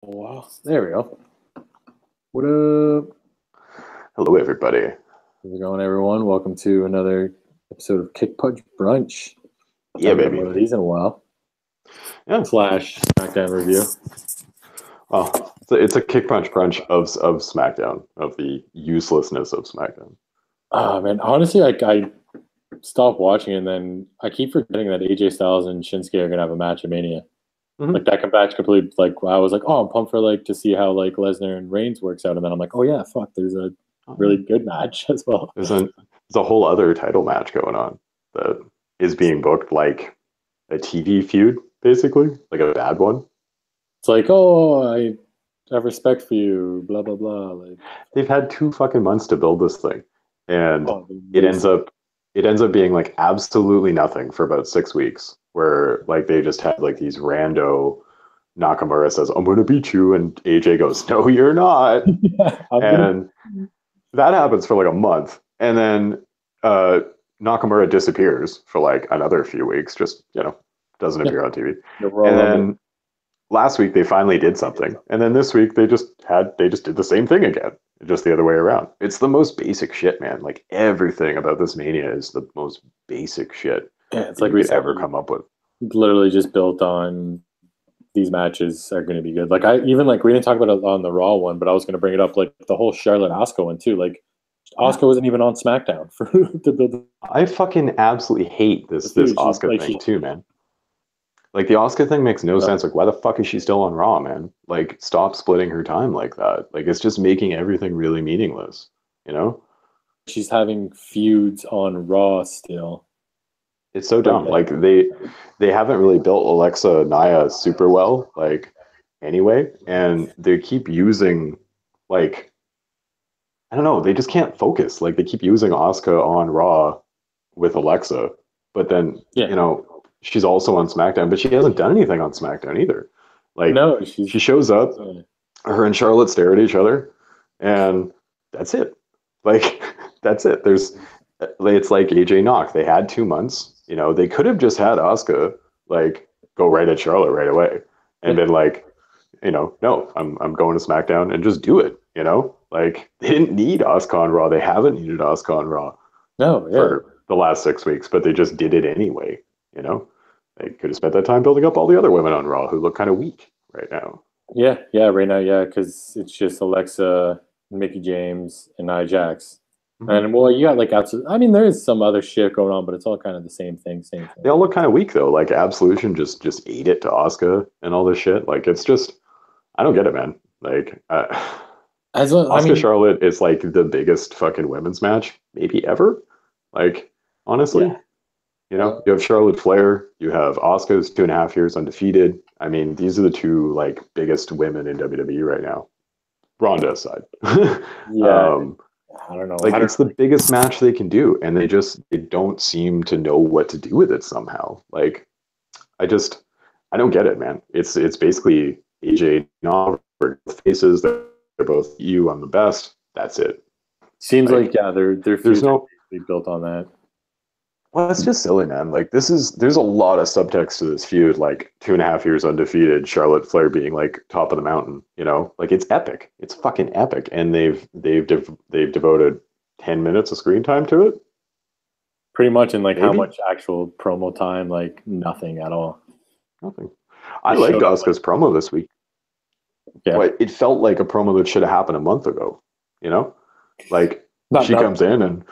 Wow. There we go. What up? Hello, everybody. How's it going, everyone? Welcome to another episode of Kick Punch Brunch. Yeah, Haven't done baby. one of these in a while. Yeah. Slash SmackDown review. Well, it's a kick punch brunch of SmackDown, of the uselessness of SmackDown. Oh, man. Honestly, I stopped watching and then I keep forgetting that AJ Styles and Shinsuke are going to have a match at Mania. Mhm. Like, that match completely, like, I was like, oh, I'm pumped for, to see how, Lesnar and Reigns works out. And then I'm like, oh, yeah, fuck, there's a really good match as well. There's a whole other title match going on that is being booked like a TV feud, basically, like a bad one. It's like, oh, I have respect for you, blah, blah, blah. Like, they've had 2 fucking months to build this thing, and it ends up being like absolutely nothing for about 6 weeks, where like they just had like these rando. Nakamura says, "I'm going to beat you," and AJ goes, "No, you're not." And that happens for like a month, and then Nakamura disappears for like another few weeks, just doesn't appear on TV. And then last week they finally did something, and then this week they just did the same thing again, just the other way around. It's the most basic shit, man. Like everything about this Mania is the most basic shit. Yeah, it's like we ever come up with. Literally just built on these matches are going to be good. Like we didn't talk about it on the Raw one, but I was going to bring it up, like the whole Charlotte Asuka one too. Like Asuka wasn't even on SmackDown for to build. I fucking absolutely hate this Asuka thing too, man. Like the Asuka thing makes no sense. Like why the fuck is she still on Raw, man? Like stop splitting her time like that. Like it's just making everything really meaningless, you know? She's having feuds on Raw still. It's so dumb. Like they haven't really built Alexa Nia super well, like anyway, and they keep using like I don't know, they just can't focus. Like they keep using Asuka on Raw with Alexa, but then she's also on SmackDown, but she hasn't done anything on SmackDown either. Like no, she shows up, her and Charlotte stare at each other, and that's it. Like that's it. It's like AJ Knock. They had 2 months. They could have just had Asuka like go right at Charlotte right away and been like, no, I'm going to SmackDown and just do it. Like they didn't need Asuka on Raw. They haven't needed Asuka on Raw for the last 6 weeks, but they just did it anyway. They could have spent that time building up all the other women on Raw who look kind of weak right now. Yeah, right now, because it's just Alexa, Mickie James, and Nia Jax. And well, you got I mean, there is some other shit going on, but it's all kind of the same thing. They all look kind of weak though. Like Absolution just ate it to Asuka and all this shit. Like it's just, I don't get it, man. Like Asuka Charlotte is like the biggest fucking women's match maybe ever. Like honestly, you have Charlotte Flair, you have Asuka's 2.5 years undefeated. I mean, these are the 2 like biggest women in WWE right now. Ronda aside. I don't know. Like it's the biggest match they can do, and they don't seem to know what to do with it somehow. Like I don't get it, man. It's basically AJ Knox faces. They're both you. I'm the best. That's it. Seems like there's no built on that. Well, it's just silly, man. Like there's a lot of subtext to this feud. Like 2.5 years undefeated, Charlotte Flair being like top of the mountain. Like it's epic. It's fucking epic, and they've devoted 10 minutes of screen time to it. Pretty much, and like how much actual promo time? Like nothing at all. Nothing. I liked Asuka's promo this week. Yeah, but it felt like a promo that should have happened a month ago. Like. She comes in and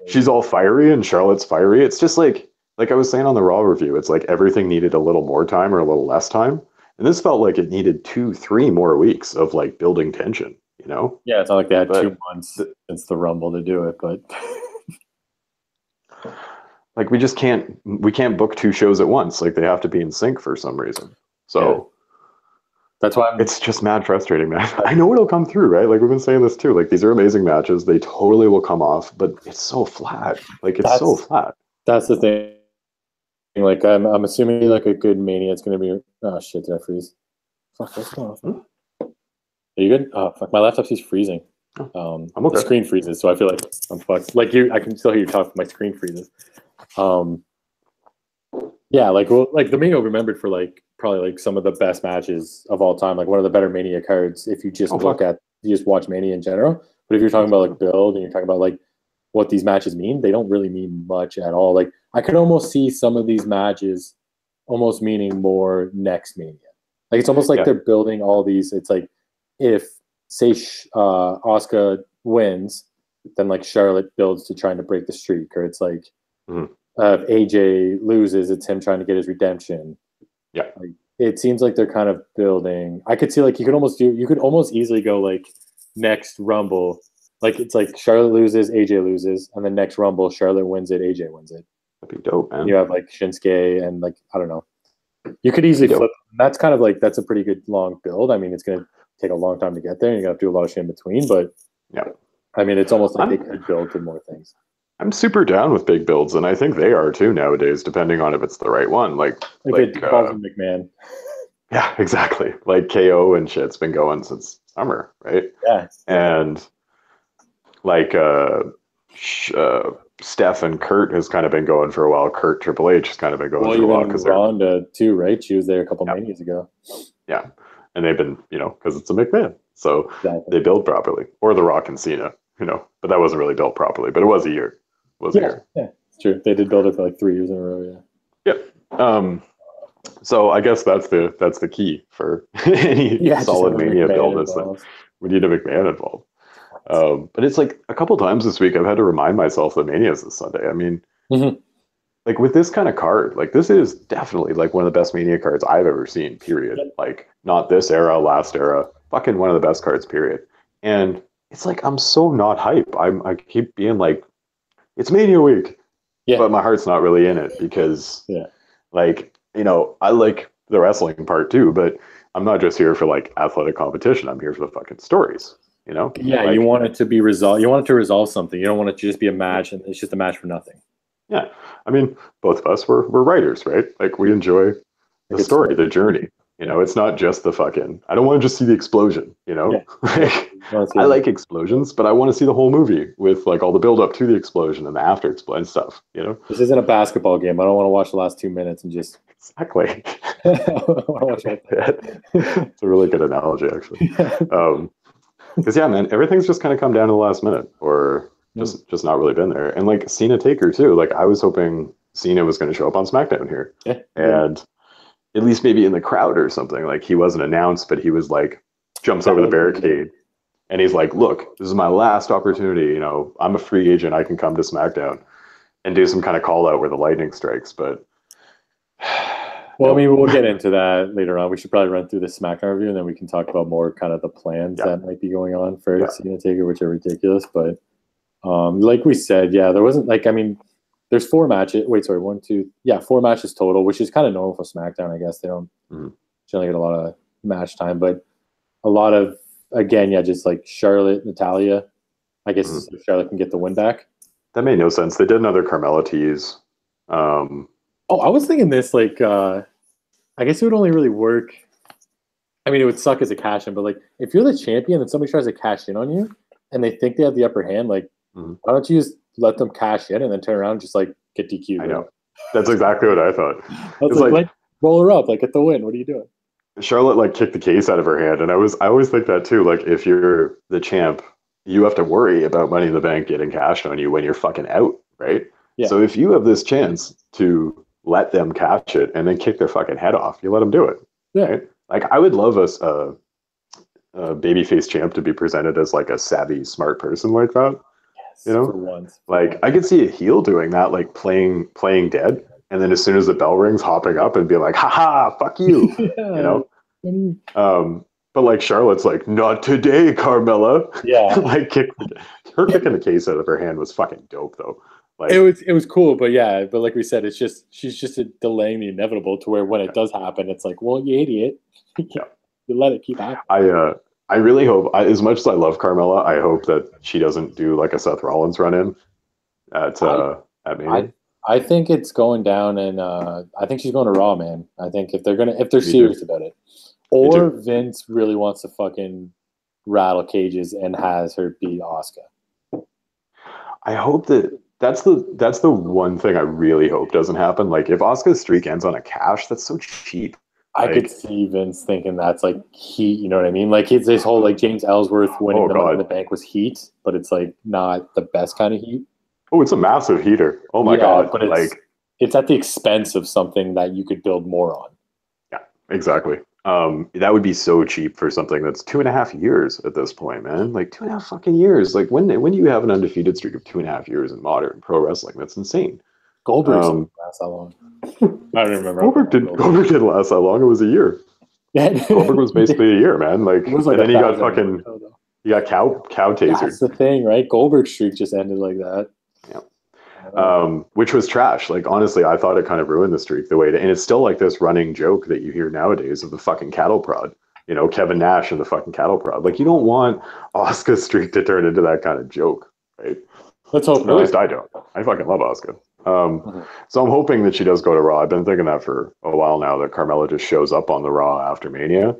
she's all fiery and Charlotte's fiery. It's just like I was saying on the Raw review, it's like everything needed a little more time or a little less time. And this felt like it needed 2-3 more weeks of like building tension, Yeah, it's not like they had 2 months since the Rumble to do it, but like we can't book 2 shows at once. Like they have to be in sync for some reason. So that's why it's just mad frustrating, man. I know it'll come through, right? Like we've been saying this too. Like these are amazing matches. They totally will come off, but it's so flat. Like it's so flat. That's the thing. Like I'm assuming like a good Mania, it's gonna be. Oh shit! Did I freeze? Fuck! What's going on? Are you good? Oh fuck! My laptop keeps freezing. I'm okay. The screen freezes, so I feel like I'm fucked. Like I can still hear you talk. My screen freezes. Yeah, like the Mania remembered for like probably like some of the best matches of all time, like one of the better Mania cards if you just you just watch Mania in general. But if you're talking about like build and you're talking about like what these matches mean, they don't really mean much at all. Like I could almost see some of these matches almost meaning more next Mania. Like it's almost like they're building all these. It's like if say Asuka wins, then like Charlotte builds to trying to break the streak, or it's like if AJ loses, it's him trying to get his redemption. Yeah, like, it seems like they're kind of building. I could see like you could almost easily go like next Rumble, like it's like Charlotte loses, AJ loses, and then next Rumble, Charlotte wins it, AJ wins it. That'd be dope, man. You have like Shinsuke and like I don't know. You could easily flip. That's kind of like that's a pretty good long build. I mean, it's going to take a long time to get there, and you're going to have to do a lot of shit in between. But yeah, I mean, it's almost like they could build to more things. I'm super down with big builds, and I think they are too nowadays, depending on if it's the right one. Like McMahon. Yeah, exactly. Like KO and shit's been going since summer, right? Yeah, and like Steph and Kurt has kind of been going for a while. Kurt Triple H has kind of been going for a while because Ronda too, right? She was there a couple Manias ago. Yeah, and they've been, because it's a McMahon, so they build properly. Or The Rock and Cena, but that wasn't really built properly. But it was a year. Yeah, it's true. They did build it for like 3 years in a row. Yeah. Yeah. So I guess that's the key for any solid Mania build. Is that we need a McMahon involved. But it's like a couple times this week I've had to remind myself that Mania is this Sunday. I mean, like with this kind of card, like this is definitely like one of the best Mania cards I've ever seen, period. Like not this era, last era, fucking one of the best cards, period. And it's like, I'm so not hype. I keep being like, it's Mania week, but my heart's not really in it because like, I like the wrestling part too, but I'm not just here for like athletic competition. I'm here for the fucking stories. Yeah, like, you want it to be resolved. You want it to resolve something. You don't want it to just be a match, and it's just a match for nothing. Yeah, I mean, both of us we're writers, right? Like we enjoy the story, the journey. It's not just the fucking. I don't want to just see the explosion. I like explosions, but I want to see the whole movie with like all the build up to the explosion and the after explosion stuff. This isn't a basketball game. I don't want to watch the last 2 minutes and just exactly. It's a really good analogy, actually. Because man, everything's just kind of come down to the last minute, or just not really been there. And like Cena Taker too. Like I was hoping Cena was going to show up on SmackDown here, and at least maybe in the crowd or something. Like he wasn't announced, but he was like jumps over the barricade, and he's like, "Look, this is my last opportunity. I'm a free agent. I can come to SmackDown and do some kind of call out where the lightning strikes." But well, I mean, we'll get into that later on. We should probably run through the SmackDown review, and then we can talk about more kind of the plans that might be going on for Cena Taker, which are ridiculous. But like we said, there wasn't like, I mean, there's 4 matches. Wait, sorry, 1, 2, 4 matches total, which is kind of normal for SmackDown. I guess they don't generally get a lot of match time, but a lot of, again, just like Charlotte, Natalia. I guess Charlotte can get the win back. That made no sense. They did another Carmella tease. I was thinking this, like, I guess it would only really work. I mean, it would suck as a cash in, but like, if you're the champion and somebody tries to cash in on you and they think they have the upper hand, like, why don't you just let them cash in and then turn around and just like get DQ'd? I know. That's exactly what I thought. It's like, roll her up, like, get the win. What are you doing? Charlotte like kicked the case out of her hand, and I always think that too. Like, if you're the champ, you have to worry about Money in the Bank getting cashed on you when you're fucking out, right? Yeah. So if you have this chance to let them catch it and then kick their fucking head off, you let them do it. Yeah. Right? Like, I would love a babyface champ to be presented as like a savvy, smart person like that. Yes, for once. Like, I could see a heel doing that, like playing dead, and then as soon as the bell rings, hopping up and be like, "Ha, fuck you," But like Charlotte's like, "Not today, Carmella." Yeah. Like her kicking the case out of her hand was fucking dope though. Like, it was cool, but like we said, she's just delaying the inevitable to where when it does happen, it's like, well, you idiot, you let it keep happening. I really hope, as much as I love Carmella, I hope that she doesn't do like a Seth Rollins run in at Mania. I think it's going down, and I think she's going to Raw, man. I think if they're serious about it, or Vince really wants to fucking rattle cages and has her beat Asuka. I hope that's the one thing I really hope doesn't happen. Like, if Asuka's streak ends on a cash, that's so cheap. I could see Vince thinking that's like heat. You know what I mean? Like it's this whole like James Ellsworth winning the Money in the Bank was heat, but it's like not the best kind of heat. Oh, it's a massive heater. Oh my God! But it's at the expense of something that you could build more on. Yeah, exactly. That would be so cheap for something that's 2.5 years at this point, man. Like 2.5 fucking years. Like when do you have an undefeated streak of 2.5 years in modern pro wrestling? That's insane. Goldberg didn't last that long. I don't remember. Goldberg didn't last that long. It was a year. Goldberg was basically a year, man. Like, and then he got fucking cow tasered. That's the thing, right? Goldberg's streak just ended like that. Yeah. Which was trash. Like, honestly, I thought it kind of ruined the streak and it's still like this running joke that you hear nowadays of the fucking cattle prod. You know, Kevin Nash and the fucking cattle prod. Like, you don't want Asuka's streak to turn into that kind of joke, right? Let's hope. At least I don't. I fucking love Asuka. So I'm hoping that she does go to Raw. I've been thinking that for a while now, that Carmella just shows up on the Raw after Mania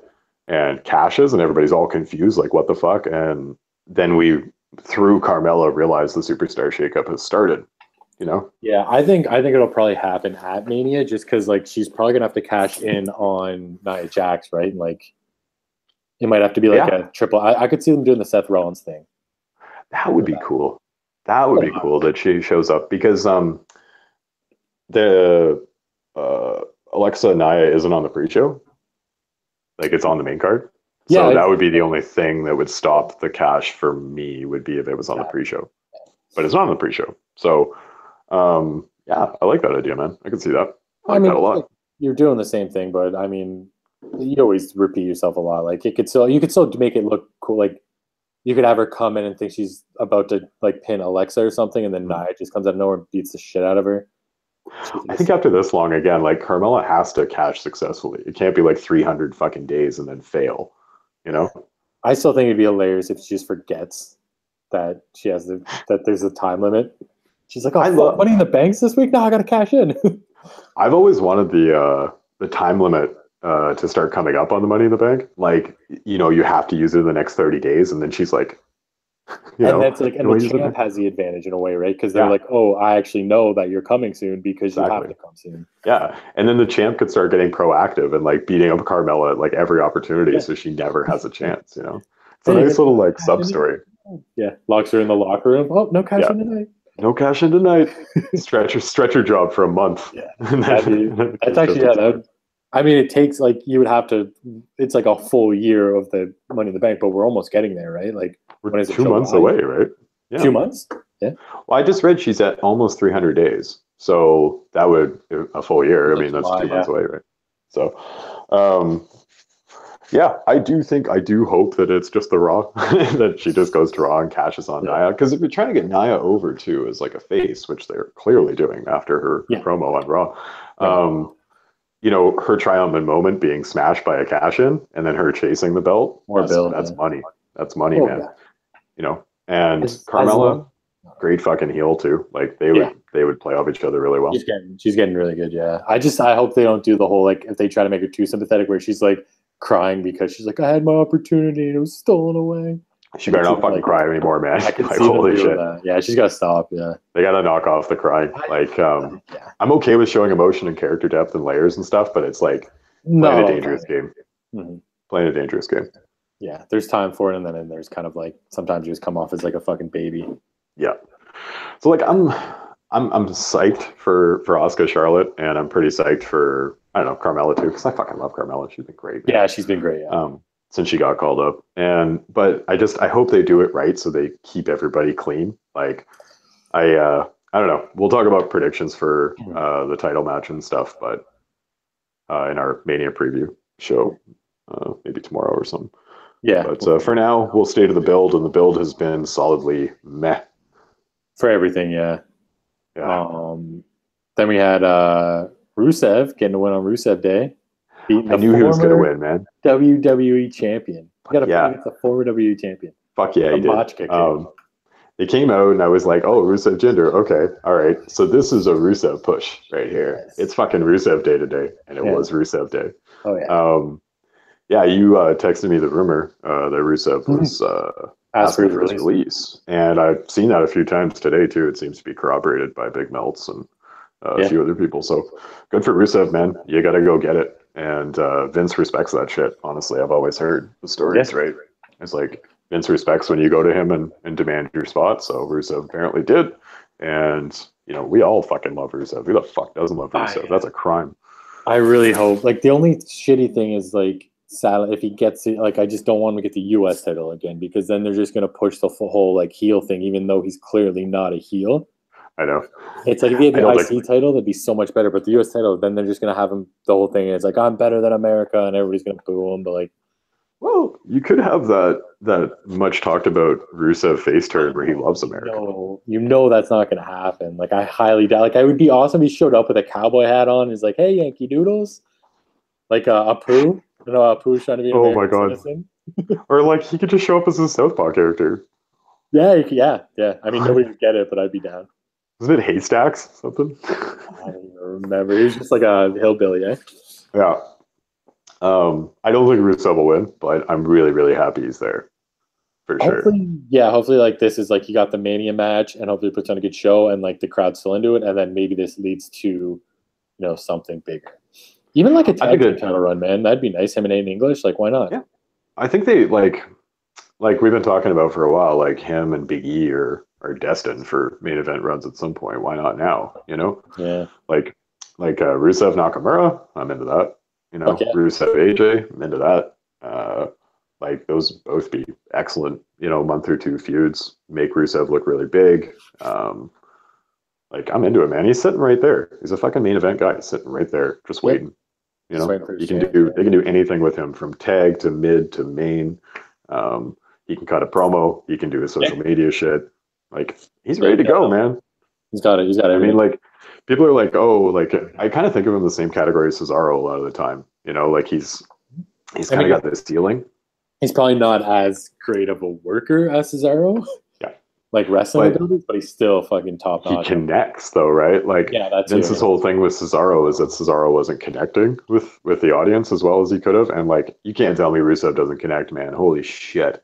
and cashes, and everybody's all confused, like, what the fuck? And then we, through Carmella, realize the superstar shakeup has started. You know? Yeah, I think it'll probably happen at Mania, just because like she's probably gonna have to cash in on Nia Jax, right? And, like, it might have to be like a triple. I could see them doing the Seth Rollins thing. That would be cool. That would be cool that she shows up, because the Alexa Nia isn't on the pre-show. Like, it's on the main card. So that would be the only thing that would stop the cash for me, would be if it was on the pre-show. But it's not on the pre-show. So yeah, I like that idea, man. I can see that. I like that a lot. You're doing the same thing, but I mean, you always repeat yourself a lot. Like, you could still make it look cool. Like, you could have her come in and think she's about to like pin Alexa or something, and then Nia just comes out of nowhere and beats the shit out of her. I think after this long, again, like, Carmella has to cash successfully. It can't be like 300 fucking days and then fail, you know? I still think it'd be hilarious if she just forgets that she has that there's a time limit. She's like, "Oh, Money in the Banks this week? Now I got to cash in." I've always wanted the time limit to start coming up on the Money in the Bank. Like, you know, you have to use it in the next 30 days, and then she's like, that's like, and the champ has the advantage in a way, right? Because they're like, "Oh, I actually know that you're coming soon because you have to come soon." Yeah, and then the champ could start getting proactive and like beating up Carmella at like every opportunity, so she never has a chance. You know, it's a nice little like sub story. Yeah, locks her in the locker room. Oh, no cash in tonight. No cash in tonight. Stretcher job for a month. Yeah, that's actually I mean, it takes like you would have to. It's like a full year of the Money in the Bank, but we're almost getting there, right? Like, we're 2 months away, right? Yeah. 2 months. Yeah. Well, I just read she's at almost 300 days, so that would a full year. I mean, that's 2 months away, right? So, yeah, I do hope that it's just the Raw, that she just goes to Raw and cashes on Nia. Because if you're trying to get Nia over too as like a face, which they're clearly doing after her promo on Raw, you know, her triumphant moment being smashed by a cash in, and then her chasing the belt, that's money. That's money, man. Yeah. You know, and Carmella, great fucking heel too. Like, they would play off each other really well. She's getting really good. Yeah, I hope they don't do the whole, like, if they try to make her too sympathetic, where she's like crying because she's like, I had my opportunity and it was stolen away. She better not fucking cry anymore, man. I can see holy shit. That. Yeah, she's got to stop. Yeah, they got to knock off the crying. Like, I'm okay with showing emotion and character depth and layers and stuff, but it's like playing a dangerous game. Mm-hmm. Playing a dangerous game. Yeah, there's time for it, and then there's kind of like sometimes you just come off as like a fucking baby. Yeah. So like I'm psyched for Asuka Charlotte, and I'm pretty psyched for, I don't know, Carmella too, because I fucking love Carmella. She's been great. Yeah, she's been great. Yeah. Since she got called up, but I hope they do it right so they keep everybody clean. Like, I don't know. We'll talk about predictions for the title match and stuff, but in our Mania preview show, maybe tomorrow or something. Yeah. But for now, we'll stay to the build, and the build has been solidly meh. For everything, yeah. Then we had Rusev getting a win on Rusev Day. I knew he was going to win, man. WWE champion. You got to fight against the former WWE champion. Fuck yeah, he did. They came out, and I was like, oh, Rusev Jinder. Okay, all right. So this is a Rusev push right here. Yes. It's fucking Rusev Day today, and it was Rusev Day. Oh, yeah. Yeah, you texted me the rumor that Rusev was asked for his release. And I've seen that a few times today, too. It seems to be corroborated by Big Melts and a few other people. So good for Rusev, man. You got to go get it. And Vince respects that shit. Honestly, I've always heard the stories, Yeah. right? It's like Vince respects when you go to him and demand your spot. So Rusev apparently did. And, you know, we all fucking love Rusev. Who the fuck doesn't love Rusev? That's a crime. I really hope. Like, the only shitty thing is, like, sad if he gets it. Like, I just don't want him to get the U.S. title again, because then they're just going to push the whole, like, heel thing, even though he's clearly not a heel. I know. It's like if he had I the don't IC title, that'd be so much better. But the US title, then they're just gonna have him the whole thing. It's like I'm better than America, and everybody's gonna boo him. But like, well, you could have that much talked about Rusev face turn where he loves America. you know that's not gonna happen. Like I highly doubt. Like I would be awesome. If he showed up with a cowboy hat on. He's like, hey Yankee Doodles, like Apu. You know, Apu's trying to be an American citizen. Or like he could just show up as a Southpaw character. Yeah. I mean, nobody would get it, but I'd be down. Wasn't it Haystacks? Something? I don't even remember. He was just like a hillbilly, eh? Yeah. I don't think Rusev will win, but I'm really, really happy he's there. For sure. Hopefully like this is like you got the Mania match and hopefully it puts on a good show and like the crowd's still into it, and then maybe this leads to, you know, something bigger. Even like a tag team title run, man. That'd be nice. Him and Aiden English, like why not? Yeah. I think they like we've been talking about for a while, like him and Big E are destined for main event runs at some point. Why not now? You know? Yeah. Like Rusev Nakamura, I'm into that. You know, Okay. Rusev AJ, I'm into that. Like those both be excellent, you know, month or two feuds, make Rusev look really big. Like I'm into it, man. He's sitting right there. He's a fucking main event guy, sitting right there, just waiting. You know, they can do anything with him from tag to mid to main. He can cut a promo. He can do his social media shit. Like he's ready to go, man. He's got it. I mean, like people are like, oh, like I kind of think of him in the same category as Cesaro a lot of the time. You know, like he's kind of got this ceiling. He's probably not as great of a worker as Cesaro. Yeah. Like wrestling abilities, but he's still fucking top notch. He connects though, right? Like Vince's whole thing with Cesaro is that Cesaro wasn't connecting with the audience as well as he could have. And like you can't tell me Rusev doesn't connect, man. Holy shit.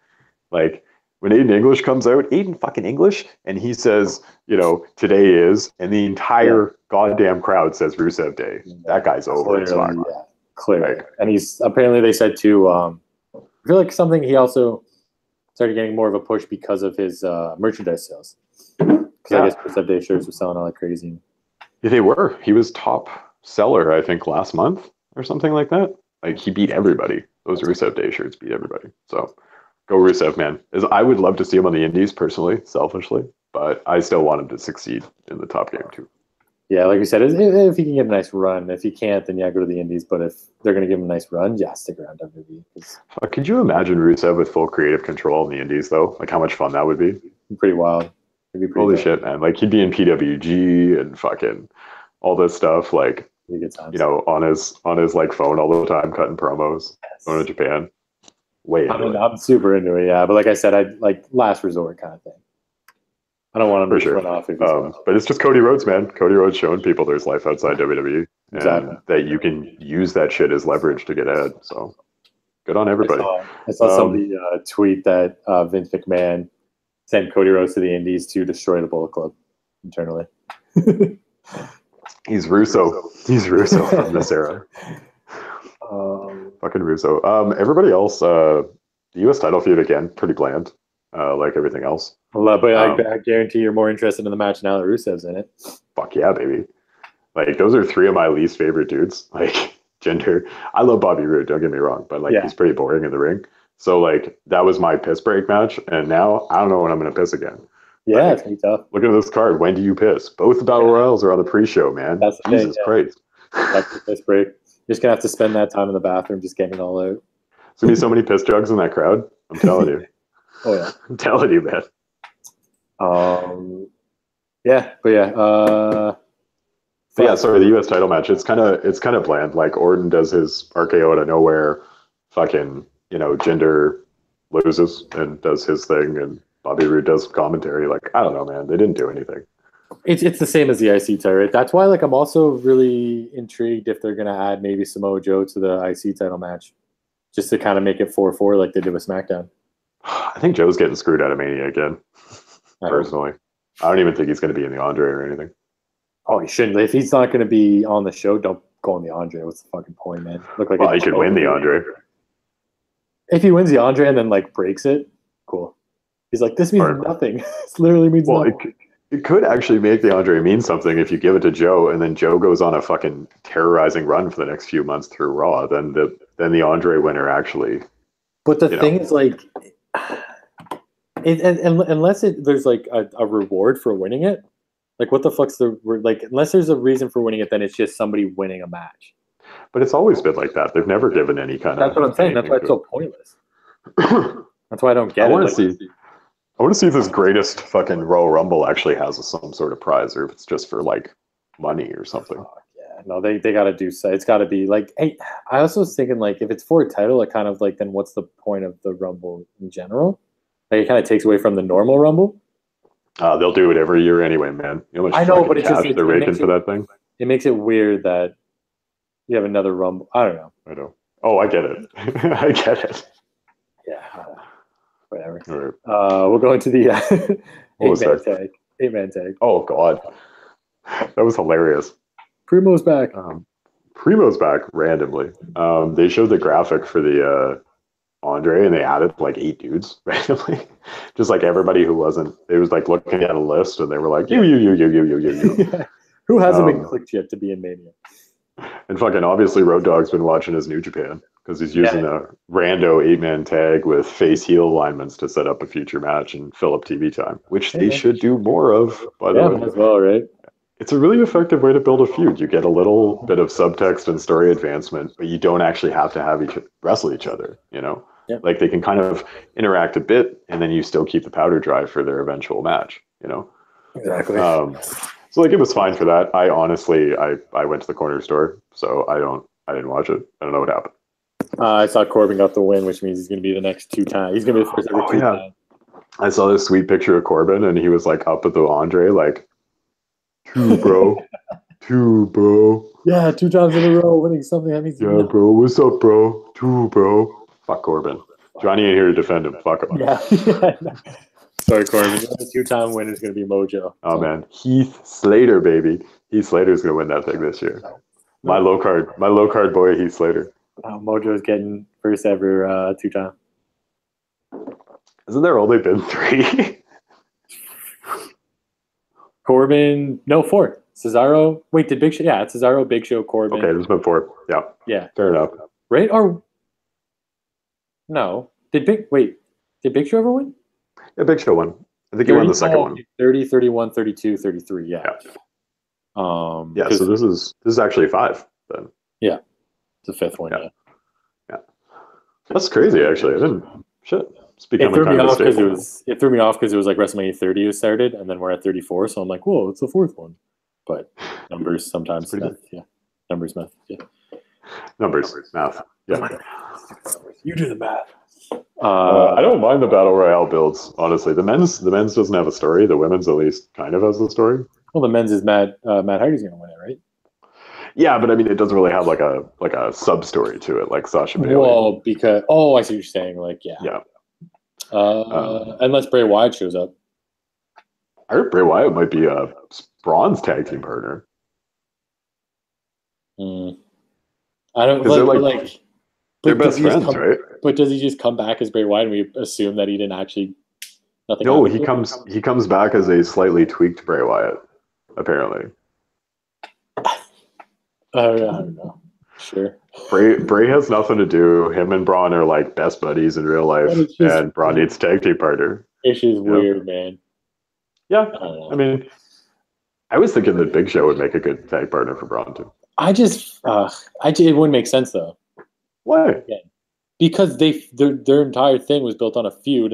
Like when Aiden English comes out, Aiden fucking English, and he says, you know, today is, and the entire goddamn crowd says Rusev Day. That guy's over. Clearly. Like, and he's apparently they said too, I feel like something he also started getting more of a push because of his merchandise sales. Because I guess Rusev Day shirts were selling all like crazy. Yeah, they were. He was top seller, I think, last month or something like that. Like he beat everybody. Those Rusev Day shirts beat everybody. So go Rusev, man. I would love to see him on the Indies personally, selfishly, but I still want him to succeed in the top game too. Yeah, like we said, if he can get a nice run. If he can't, then go to the Indies. But if they're going to give him a nice run, stick around WWE. Could you imagine Rusev with full creative control in the Indies, though? Like how much fun that would be? Pretty wild. Holy shit, man! Like he'd be in PWG and fucking all this stuff. Like you know, on his like phone all the time, cutting promos, going to Japan. I'm super into it, yeah. But like I said, I like last resort kind of thing. I don't want him to run off. But it's just Cody Rhodes, man. Cody Rhodes showing people there's life outside WWE. Exactly. And that you can use that shit as leverage to get ahead. So good on everybody. I saw somebody tweet that Vince McMahon sent Cody Rhodes to the Indies to destroy the Bullet Club internally. He's Russo. He's Russo from this era. Fucking Russo. Everybody else, the U.S. title feud again, pretty bland, like everything else. But I guarantee you're more interested in the match now that Rusev's in it. Fuck yeah, baby. Like, those are three of my least favorite dudes. Like, Jinder. I love Bobby Roode, don't get me wrong, but, like, he's pretty boring in the ring. So, like, that was my piss break match, and now I don't know when I'm going to piss again. Yeah, like, it's going to be tough. Look at this card. When do you piss? Both the Battle Royals are on the pre-show, man. That's the Jesus Christ. That's the piss break. You're just going to have to spend that time in the bathroom just getting it all out. There's going to be so many piss jugs in that crowd. I'm telling you. Oh, yeah. I'm telling you, man. Sorry, the U.S. title match. It's kind of bland. Like Orton does his RKO out of nowhere. Fucking, you know, Jinder loses and does his thing, and Bobby Roode does commentary. Like, I don't know, man. They didn't do anything. It's the same as the IC title. Right? That's why, like, I'm also really intrigued if they're gonna add maybe Samoa Joe to the IC title match, just to kind of make it 4-4 like they did with SmackDown. I think Joe's getting screwed out of Mania again. Personally, I don't even think he's going to be in the Andre or anything. Oh, he shouldn't. If he's not going to be on the show, don't going the Andre. What's the fucking point, man? Look like Well, he could win the Andre. If he wins the Andre and then like breaks it, cool. He's like, this means nothing. This literally means nothing. It could actually make the Andre mean something if you give it to Joe, and then Joe goes on a fucking terrorizing run for the next few months through Raw. Then the Andre winner actually. But the thing is, like, unless there's like a reward for winning it, like what the fuck's unless there's a reason for winning it, then it's just somebody winning a match. But it's always been like that. They've never given any kind of. That's what I'm saying. That's why it's so pointless. That's why I don't get it. I want to see if this greatest fucking Royal Rumble actually has some sort of prize, or if it's just for like money or something. Oh, yeah, no, they got to do so. It's got to be like. Hey, I also was thinking like if it's for a title, it kind of like then what's the point of the Rumble in general? Like it kind of takes away from the normal Rumble. They'll do it every year anyway, man. You know how much I know, but it's just they're raking for that thing. It makes it weird that you have another Rumble. I don't know. I know. Oh, I get it. I get it. Yeah. Whatever. Right. We'll go into the 8-man tag. Oh God, that was hilarious. Primo's back. Primo's back randomly. They showed the graphic for the Andre, and they added like 8 dudes randomly, just like everybody who wasn't. It was like looking at a list, and they were like you. Who hasn't been clicked yet to be in Mania? And fucking obviously Road Dogg's been watching his New Japan because he's using a rando 8-man tag with face heel alignments to set up a future match and fill up TV time, which they should do more of, by the way. As well, right? It's a really effective way to build a feud. You get a little bit of subtext and story advancement, but you don't actually have to have wrestle each other, you know? Yeah. Like they can kind of interact a bit, and then you still keep the powder dry for their eventual match, you know? Exactly. So like it was fine for that. I honestly, I went to the corner store, so I didn't watch it. I don't know what happened. I saw Corbin got the win, which means he's going to be the next 2 times. He's going to be the first ever 2 times. I saw this sweet picture of Corbin, and he was like up at the Andre, like 2, bro, 2, bro. Yeah, 2 times in a row winning something. That means yeah, bro. What's up, bro? 2, bro. Fuck Corbin. Johnny ain't here to defend him. Fuck him. Yeah. Sorry, Corbin. The 2-time winner is going to be Mojo. Oh, man. Heath Slater, baby. Heath Slater's going to win that thing this year. My low card boy, Heath Slater. Mojo's getting first ever 2-time. Hasn't there only been 3? Corbin, no, 4. Cesaro. Wait, did Big Show? Yeah, it's Cesaro, Big Show, Corbin. Okay, there's been 4. Yeah. Yeah. Fair enough. Right? Or no? Did Big Show ever win? Yeah, Big Show won. I think he won the second one. 30, 31, 32, 33. Yeah. Yeah. So this is actually 5 then. Yeah. It's the 5th one. Yeah. That's crazy. Actually, I didn't. Shit. It threw me off because it was like WrestleMania 30 was started, and then we're at 34. So I'm like, whoa, it's the 4th one. But numbers sometimes. Yeah. Numbers math. Yeah. Numbers math. Yeah. You do the math. I don't mind the battle royale builds. Honestly, the men's doesn't have a story. The women's at least kind of has a story. Well, the men's is Matt Hardy's going to win it, right? Yeah, but I mean, it doesn't really have like a sub story to it, like Sasha Bailey. Well, because I see what you're saying. Like, yeah. Unless Bray Wyatt shows up. I heard Bray Wyatt might be Braun's tag team partner. I don't like. They're best friends, right? But does he just come back as Bray Wyatt, and we assume that he didn't actually? No, he comes back as a slightly tweaked Bray Wyatt, apparently. I don't know. Sure. Bray has nothing to do. Him and Braun are like best buddies in real life, and Braun needs a tag team partner. It's just weird, man. Yeah, I mean, I was thinking that Big Show would make a good tag partner for Braun too. It wouldn't make sense though. Why? Again, because their entire thing was built on a feud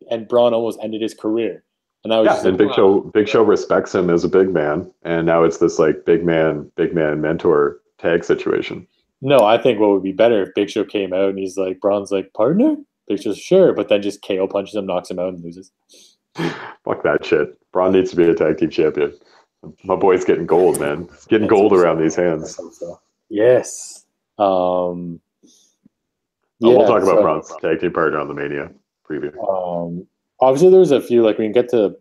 and Braun almost ended his career, and that was Big Show respects him as a big man, and now it's this like big man mentor tag situation. No, I think what would be better if Big Show came out and he's like, Braun's like, partner? Big Show's sure, but then just KO punches him, knocks him out, and loses. Fuck that shit. Braun needs to be a tag team champion. My boy's getting gold, man. He's getting gold around these hands. Yes. We'll talk about Braun's tag team partner on the Mania preview. Obviously, there was a few, like, we can get to,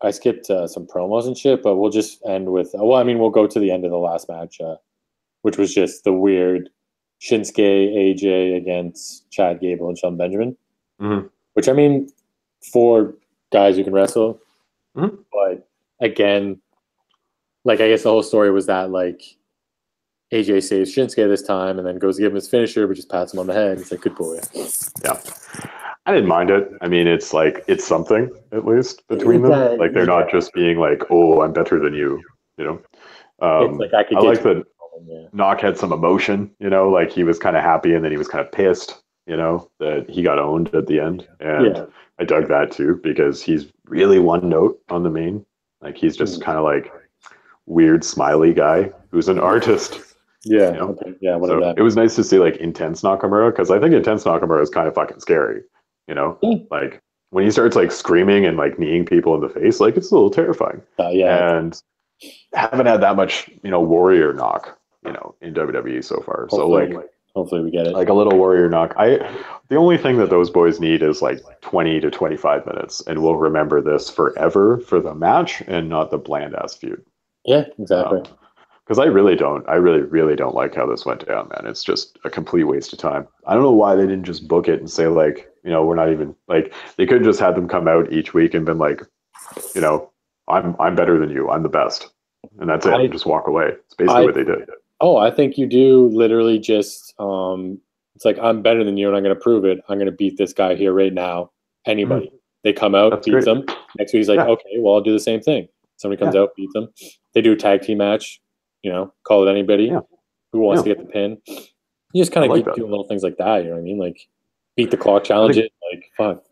I skipped some promos and shit, but we'll just end with, we'll go to the end of the last match. which was just the weird Shinsuke AJ against Chad Gable and Shelton Benjamin. Mm-hmm. Which, I mean, for guys who can wrestle, Mm-hmm. but again, like, I guess the whole story was that, like, AJ saves Shinsuke this time and then goes to give him his finisher, but just pats him on the head. It's like, good boy. Yeah. I didn't mind it. I mean, it's something, at least, between them. Like, they're not just being like, oh, I'm better than you, you know? It's like, I could I get like that Knock had some emotion, you know, like he was kind of happy and then he was kind of pissed, you know, that he got owned at the end. And I dug that too, because he's really one note on the main. Like, he's just kind of like weird smiley guy who's an artist. Yeah. You know? Okay. Yeah. Whatever. So it was nice to see like intense Nakamura, because I think intense Nakamura is kind of fucking scary. You know, like when he starts like screaming and like kneeing people in the face, like it's a little terrifying. And haven't had that much, you know, warrior knock, you know, in WWE so far. Hopefully, so like, hopefully we get it. Like a little warrior knock. The only thing that those boys need is like 20 to 25 minutes, and we'll remember this forever for the match and not the bland ass feud. Yeah, exactly. Because I really don't like how this went down, man. It's just a complete waste of time. I don't know why they didn't just book it and say, like, you know, we're not even, like, they could have just had them come out each week and been like, you know, I'm better than you. I'm the best. And that's it. Just walk away. It's basically what they did. Oh, I think you do literally just, it's like, I'm better than you and I'm going to prove it. I'm going to beat this guy here right now. Anybody. They come out, beats them. Next week he's like, okay, well, I'll do the same thing. Somebody comes out, beats them. They do a tag team match. You know, call it anybody who wants to get the pin. You just kind of keep doing little things like that. You know what I mean? Like, beat the clock challenge. Like fuck.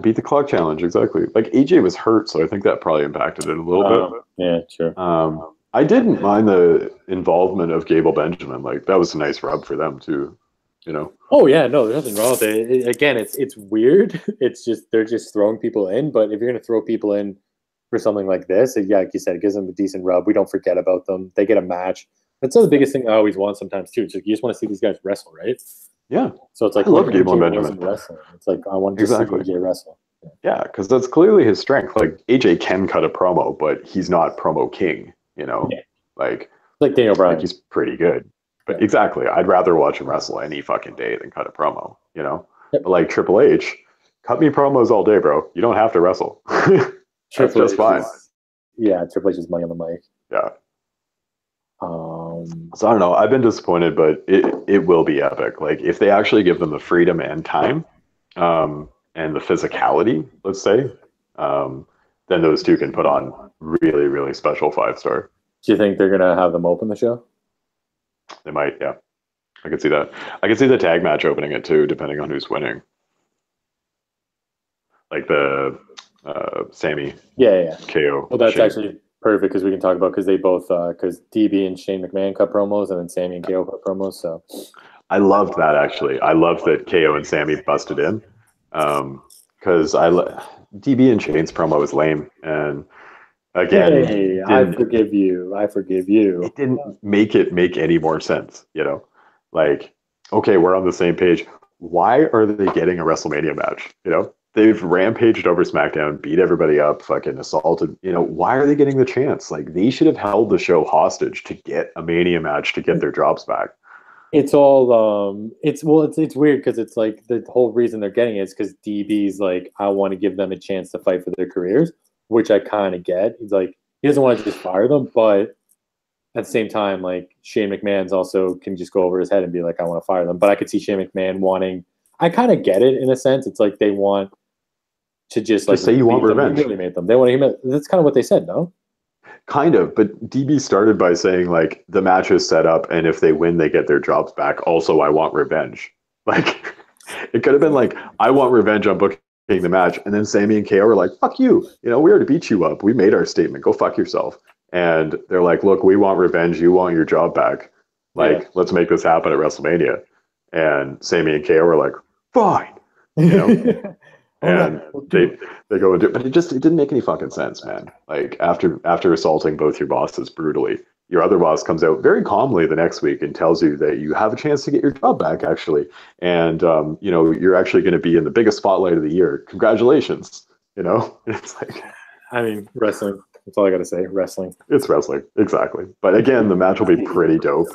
Beat the clock challenge. Exactly. Like, AJ was hurt, so I think that probably impacted it a little bit. Yeah, sure. I didn't mind the involvement of Gable Benjamin. Like, that was a nice rub for them too. You know. Oh yeah, no, there's nothing wrong with it. Again, it's weird. It's just they're just throwing people in. But if you're gonna throw people in for something like this, like you said, it gives them a decent rub. We don't forget about them. They get a match. That's the biggest thing I always want sometimes too. It's like, you just want to see these guys wrestle, right? Yeah. So it's like, I love Gable Benjamin wrestling. It's like, I want to see AJ wrestle. Yeah, because that's clearly his strength. Like, AJ can cut a promo, but he's not promo king. You know, like Daniel Bryan. Like, he's pretty good. But exactly, I'd rather watch him wrestle any fucking day than cut a promo. You know, but like Triple H, cut me promos all day, bro. You don't have to wrestle. That's just fine. Triple H is money on the mic. Yeah. So I don't know. I've been disappointed, but it will be epic. Like, if they actually give them the freedom and time, and the physicality, let's say, then those two can put on really, really special 5-star. Do you think they're gonna have them open the show? They might. Yeah, I could see that. I could see the tag match opening it too, depending on who's winning. Like the Sammy. KO. Well, that's actually perfect, because we can talk about, because they both because DB and Shane McMahon cut promos, and then Sammy and KO cut promos. So I loved that, actually. I loved that KO and Sammy busted in, because DB and Shane's promo was lame, and again, hey, I forgive you. It didn't make any more sense, you know? Like, okay, we're on the same page. Why are they getting a WrestleMania match? You know, they've rampaged over SmackDown, beat everybody up, fucking assaulted. You know, why are they getting the chance? Like, they should have held the show hostage to get a Mania match to get their jobs back. It's all it's weird, because it's like the whole reason they're getting it is because DB's like, I want to give them a chance to fight for their careers, which I kind of get. He's like, he doesn't want to just fire them, but at the same time, like, Shane McMahon's also can just go over his head and be like, I want to fire them. But I could see Shane McMahon wanting, I kind of get it in a sense. It's like they want to just like say you want revenge. Humiliate them. They want to humiliate. That's kind of what they said, no? Kind of, but DB started by saying, like, the match is set up, and if they win, they get their jobs back. Also, I want revenge. Like, it could have been like, I want revenge on booking the match, and then Sammy and KO are like, fuck you. You know, we already beat you up. We made our statement. Go fuck yourself. And they're like, look, we want revenge. You want your job back. Like, let's make this happen at WrestleMania. And Sammy and KO are like, fine. You know? And they go into it, but it didn't make any fucking sense, man. Like, after assaulting both your bosses brutally, your other boss comes out very calmly the next week and tells you that you have a chance to get your job back, actually, and you know, you're actually going to be in the biggest spotlight of the year. Congratulations. You know, it's like, I mean, wrestling. That's all I got to say. Wrestling. It's wrestling, exactly. But again, the match will be pretty dope.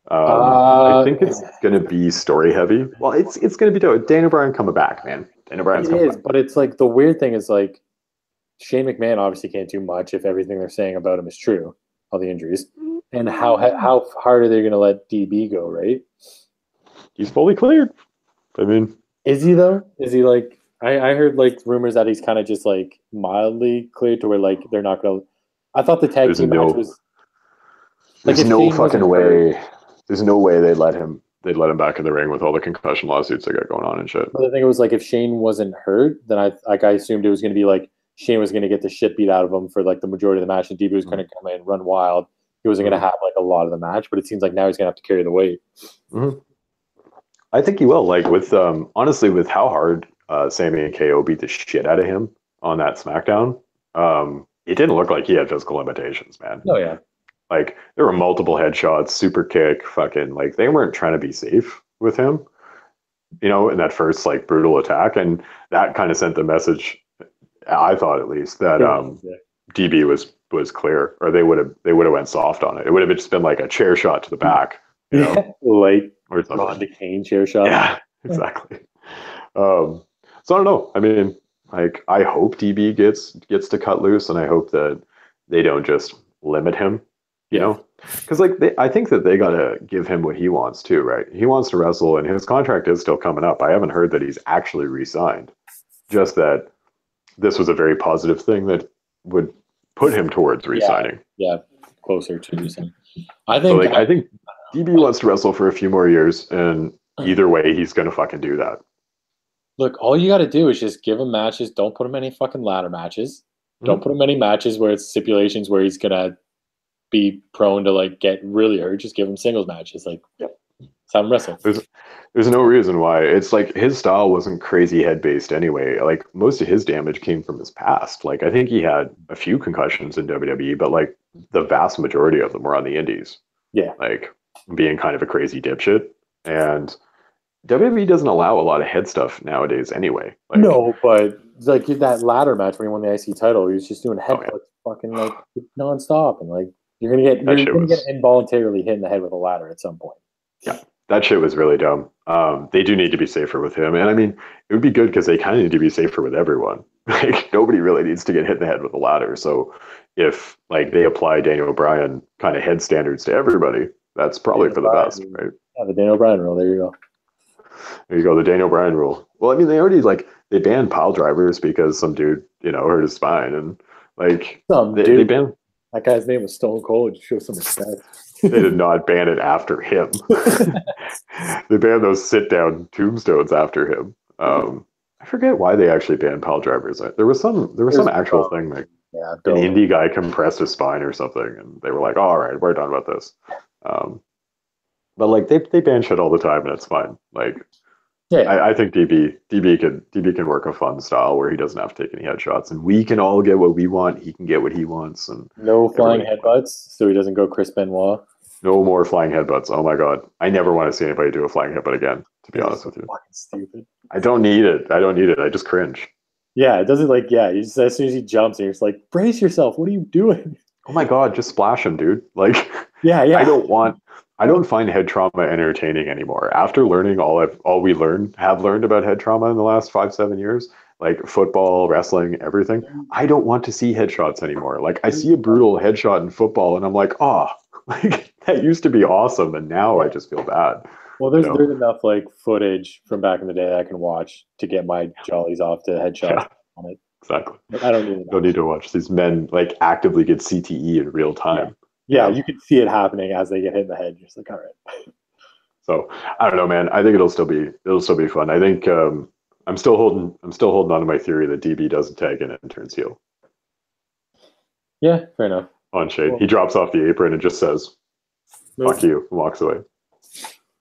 I Uh, think it's gonna be story heavy. Well, it's gonna be dope. Daniel Bryan coming back, man. Daniel Bryan's it coming is, back. but it's like the weird thing is like Shane McMahon obviously can't do much if everything they're saying about him is true, all the injuries, and how hard are they going to let DB go? Right? He's fully cleared. I mean, Is he though? Is he like? I heard like rumors that he's kind of just like mildly cleared to where like they're not going to. I thought the tag there's team match no was like there's if no Shane fucking wasn't hurt. way. There's no way they'd let him back in the ring with all the concussion lawsuits they got going on and shit. But I think it was like if Shane wasn't hurt, then I assumed it was going to be like Shane was going to get the shit beat out of him for like the majority of the match, and DB was going to come in, run wild. He wasn't going to have like a lot of the match, but it seems like now he's going to have to carry the weight. Mm-hmm. I think he will. Like with honestly, with how hard Sammy and KO beat the shit out of him on that SmackDown, it didn't look like he had physical limitations, man. Oh yeah, Like there were multiple headshots, super kick, fucking like they weren't trying to be safe with him, in that first like brutal attack, and that kind of sent the message. I thought at least that DB was clear, or they would have went soft on it. It would have just been like a chair shot to the back, like or something. Ron Kane chair shot. Yeah, exactly. So I don't know. I mean, like I hope DB gets to cut loose, and I hope that they don't just limit him. Because like I think that they gotta give him what he wants too, right? He wants to wrestle, and his contract is still coming up. I haven't heard that he's actually re-signed. Just that this was a very positive thing that would put him towards re-signing. Yeah, closer to re-signing. I think DB wants to wrestle for a few more years, and either way, he's gonna fucking do that. Look, all you got to do is just give him matches. Don't put him any fucking ladder matches. Don't put him any matches where it's stipulations where he's gonna be prone to like get really hurt. Just give him singles matches. Like, have him wrestle. There's no reason why. It's like his style wasn't crazy head based anyway. Like most of his damage came from his past. Like I think he had a few concussions in WWE, but like the vast majority of them were on the indies. Yeah. Like being kind of a crazy dipshit. And WWE doesn't allow a lot of head stuff nowadays anyway. Like, no, but like that ladder match when he won the IC title, he was just doing headbutts fucking like nonstop, and like you're gonna get involuntarily hit in the head with a ladder at some point. Yeah, that shit was really dumb. They do need to be safer with him, and I mean, it would be good because they kind of need to be safer with everyone. Like nobody really needs to get hit in the head with a ladder. So if like they apply Daniel Bryan kind of head standards to everybody, that's probably for the best, right? Yeah, the Daniel Bryan rule. There you go. There you go, the Daniel Bryan rule. Well, I mean, they already they banned pile drivers because some dude, hurt his spine, and like they banned. That guy's name was Stone Cold. Show some respect. They did not ban it after him. They banned those sit-down tombstones after him. I forget why they actually banned pile drivers. There was some actual thing like an indie guy compressed his spine or something, and they were like, oh, "All right, we're done with this." But like they ban shit all the time, and it's fine. Like, I think DB can work a fun style where he doesn't have to take any headshots, and we can all get what we want. He can get what he wants, and no flying headbutts, so he doesn't go Chris Benoit. No more flying headbutts. Oh my god, I never want to see anybody do a flying headbutt again. To be honest with you, fucking stupid. I don't need it. I just cringe. Yeah, it doesn't like. Yeah, you just, as soon as he jumps, and you're just like, brace yourself. What are you doing? Oh my god, just splash him, dude. Like, yeah. I don't find head trauma entertaining anymore. After learning all we have learned about head trauma in the last 5-7 years, like football, wrestling, everything, I don't want to see headshots anymore. Like I see a brutal headshot in football, and I'm like, oh, like that used to be awesome, and now I just feel bad. Well, there's enough like footage from back in the day that I can watch to get my jollies off to headshots on it. Exactly. I don't need to watch these men like actively get CTE in real time. Yeah, you can see it happening as they get hit in the head. You're just like, all right. So I don't know, man. I think it'll still be fun. I think I'm still holding on to my theory that DB doesn't tag in and turns heel. Yeah, fair enough. On Shade, he drops off the apron and just says, "Fuck you," and walks away.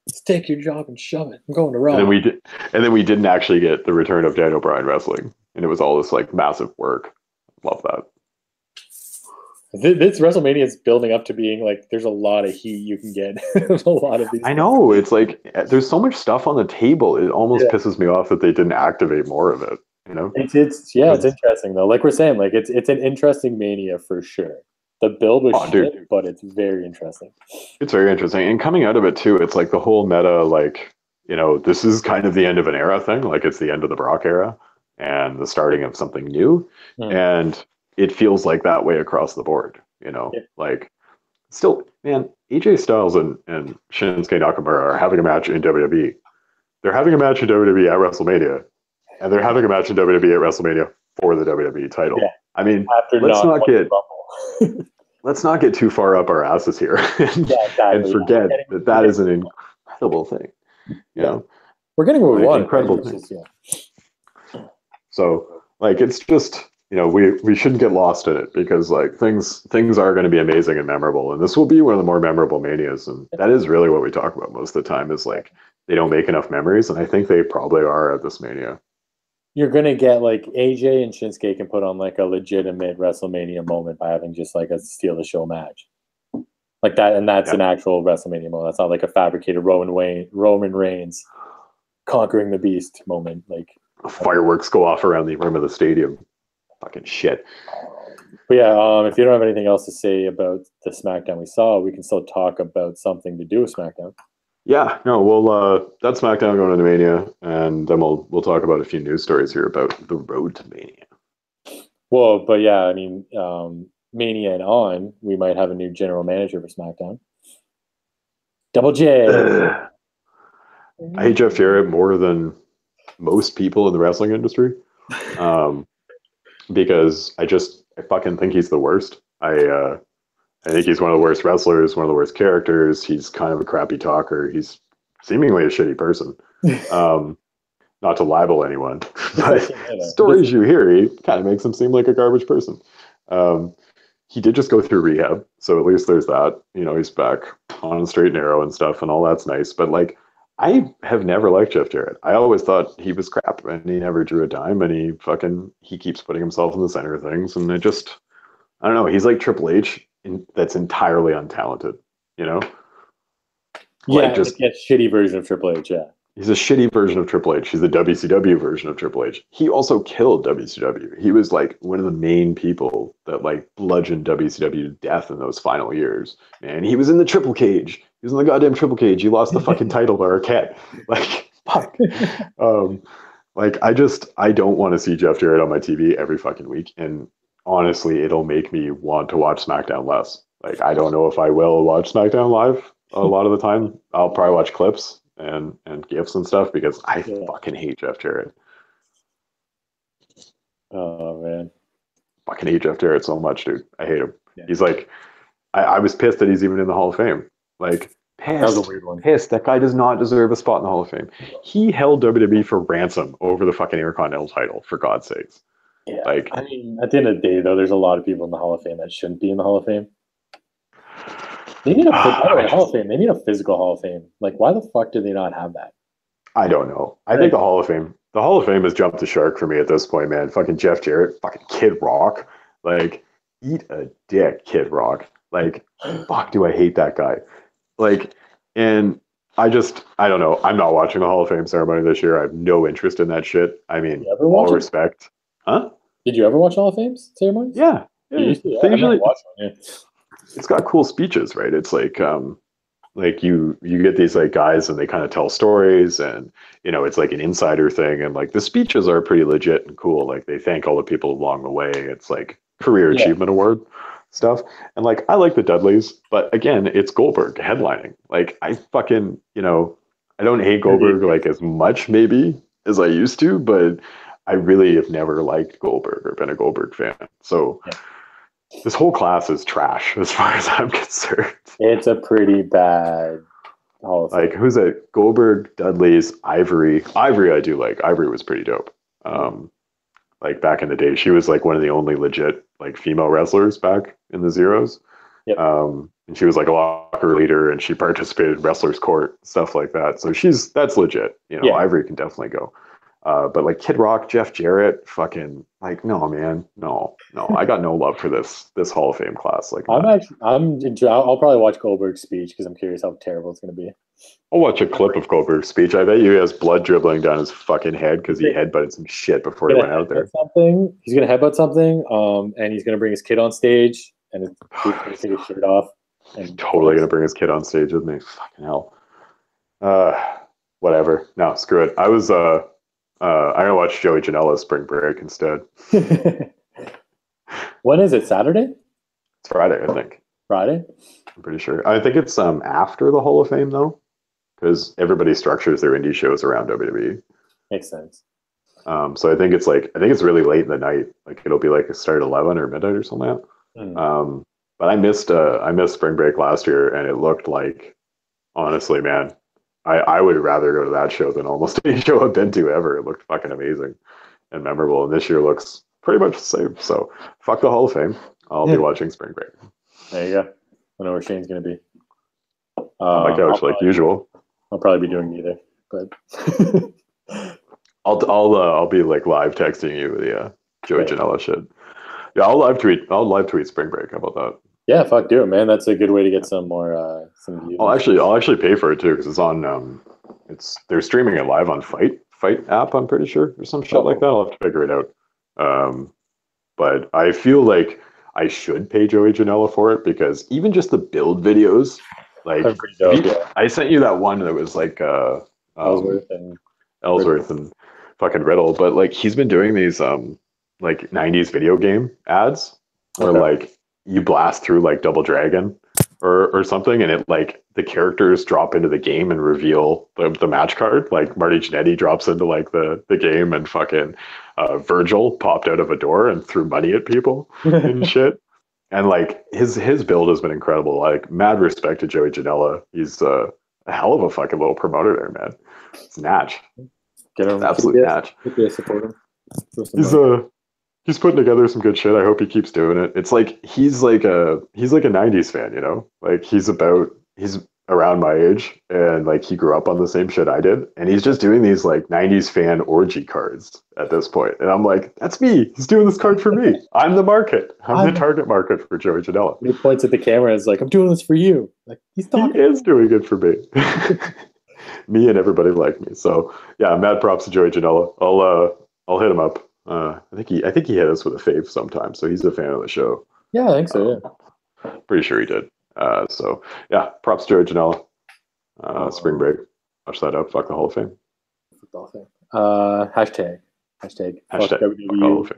Let's take your job and shove it. I'm going to Raw. And then we didn't actually get the return of Daniel Bryan wrestling, and it was all this like massive work. Love that. This WrestleMania is building up to being like there's a lot of heat you can get. There's a lot of these. I know, it's like there's so much stuff on the table. It almost pisses me off that they didn't activate more of it. It's interesting though. Like we're saying, like it's an interesting Mania for sure. The build was dude. shit, but it's very interesting. It's very interesting. And coming out of it too, it's like the whole meta, like, this is kind of the end of an era thing. Like it's the end of the Brock era and the starting of something new. And it feels like that way across the board, like still, man, AJ Styles and Shinsuke Nakamura are having a match in WWE. They're having a match in WWE at WrestleMania, and they're having a match in WWE at WrestleMania for the WWE title. Yeah. I mean, let's not get too far up our asses here and forget that is an incredible thing. You know, we're getting what we want. Incredible thing. So, like, it's just, we shouldn't get lost in it because, like, things are going to be amazing and memorable, and this will be one of the more memorable Manias, and that is really what we talk about most of the time. Is like they don't make enough memories, and I think they probably are at this Mania. You're gonna get like AJ and Shinsuke can put on like a legitimate WrestleMania moment by having just like a steal the show match, like that, and that's an actual WrestleMania moment. That's not like a fabricated Roman Reigns conquering the Beast moment. Like fireworks go off around the rim of the stadium. Fucking shit. But yeah, if you don't have anything else to say about the SmackDown we saw, we can still talk about something to do with SmackDown. Yeah, no, we'll that's SmackDown going into Mania, and then we'll talk about a few news stories here about the road to Mania. Well, but yeah, I mean, Mania and on, we might have a new general manager for SmackDown. Double J. I hate Jeff Jarrett more than most people in the wrestling industry, because I fucking think he's the worst. I think he's one of the worst wrestlers, one of the worst characters. He's kind of a crappy talker. He's seemingly a shitty person. Not to libel anyone, but stories you hear, he kind of makes him seem like a garbage person. He did just go through rehab, so at least there's that. He's back on the straight and narrow and stuff, and all that's nice. But like, I have never liked Jeff Jarrett. I always thought he was crap, and he never drew a dime, and he keeps putting himself in the center of things, and I don't know. He's like Triple H. That's entirely untalented, Yeah, like just a shitty version of Triple H. Yeah, he's a shitty version of Triple H. He's the WCW version of Triple H. He also killed WCW. He was like one of the main people that like bludgeoned WCW to death in those final years. Man, he was in the triple cage. He was in the goddamn triple cage. He lost the fucking title to Arquette. Like, fuck. Like I don't want to see Jeff Jarrett on my TV every fucking week, and honestly, it'll make me want to watch SmackDown less. Like, I don't know if I will watch SmackDown live a lot of the time. I'll probably watch clips and GIFs and stuff because I fucking hate Jeff Jarrett. Oh, man. Fucking hate Jeff Jarrett so much, dude. I hate him. Yeah. He's like, I was pissed that he's even in the Hall of Fame. Like, pissed. That was a weird one. Pissed. That guy does not deserve a spot in the Hall of Fame. He held WWE for ransom over the fucking Intercontinental title, for God's sakes. Yeah, like, I mean, at the end of the day, though, there's a lot of people in the Hall of Fame that shouldn't be in the Hall of Fame. They need Hall of Fame. They need a physical Hall of Fame. Like, why the fuck do they not have that? I don't know. I think the Hall of Fame has jumped the shark for me at this point, man. Fucking Jeff Jarrett, fucking Kid Rock. Like, eat a dick, Kid Rock. Like, fuck, do I hate that guy. Like, and I don't know. I'm not watching the Hall of Fame ceremony this year. I have no interest in that shit. I mean, all respect. Huh? Did you ever watch Hall of Fame ceremonies? Yeah. Usually, it's got cool speeches, right? It's like you get these like guys and they kind of tell stories, and it's like an insider thing, and like the speeches are pretty legit and cool. Like they thank all the people along the way. It's like career achievement award stuff. And like I like the Dudleys, but again, it's Goldberg headlining. Like I fucking I don't hate Goldberg like as much maybe as I used to, but I really have never liked Goldberg or been a Goldberg fan. So this whole class is trash as far as I'm concerned. It's a pretty bad Hall of Fame. Like, who's it? Goldberg, Dudley's, Ivory. Ivory I do like. Ivory was pretty dope. Like back in the day, she was like one of the only legit like female wrestlers back in the Zeros. Yep. And she was like a locker leader, and she participated in Wrestlers Court, stuff like that. So that's legit. Ivory can definitely go. But like Kid Rock, Jeff Jarrett, fucking like, no, man, no, I got no love for this Hall of Fame class. Like, I'll probably watch Goldberg's speech because I'm curious how terrible it's going to be. I'll watch a clip of Goldberg's speech. I bet you he has blood dribbling down his fucking head because he headbutted some shit before he went out there. He's going to headbutt something, and he's going to bring his kid on stage, and it's he's gonna take his shirt off and Totally gonna bring his kid on stage with me. Fucking hell. Whatever. No, screw it. I was I'm gonna watch Joey Janela Spring Break instead. When is it? Saturday? It's Friday, I think. Friday? I'm pretty sure. I think it's after the Hall of Fame though, because everybody structures their indie shows around WWE. Makes sense. So I think it's really late in the night. Like it'll be like start 11 or midnight or something like that. But I missed Spring Break last year, and it looked like, honestly, man, I would rather go to that show than almost any show I've been to ever. It looked fucking amazing and memorable, and this year looks pretty much the same. So fuck the Hall of Fame. I'll be watching Spring Break. There you go. I know where Shane's gonna be. On my couch, like usual. I'll probably be doing neither, but I'll be like live texting you the Joey Janela shit. Yeah, I'll live tweet Spring Break. How about that? Yeah, fuck, do it, man. That's a good way to get some more some views. I'll actually pay for it too, because it's on they're streaming it live on Fight app, I'm pretty sure, or some shit like that. I'll have to figure it out. But I feel like I should pay Joey Janela for it, because even just the build videos, like dope, I sent you that one that was like Ellsworth and fucking Riddle, but like he's been doing these like 90s video game ads where like you blast through like Double Dragon or something, and it like the characters drop into the game and reveal the match card. Like Marty Jannetty drops into like the game, and fucking Virgil popped out of a door and threw money at people and shit. And like his build has been incredible. Like mad respect to Joey Janela. He's a hell of a fucking little promoter there, man. It's natch. Get him, absolute natch. Support him. He's putting together some good shit. I hope he keeps doing it. It's like he's like a 90s fan, you know? Like he's around my age, and like he grew up on the same shit I did, and he's just doing these like 90s fan orgy cards at this point. And I'm like, that's me. He's doing this card for me. I'm the market. I'm the target market for Joey Janela. He points at the camera and is like, I'm doing this for you. Like he's talking. He is doing it for me. Me and everybody like me. So yeah, mad props to Joey Janela. I'll hit him up. I think he hit us with a fave sometime, so he's a fan of the show. Yeah, I think so. Yeah, pretty sure he did. So yeah, props to Joey Janela. Spring Break, watch that up. Fuck the Hall of Fame. Hashtag HOF.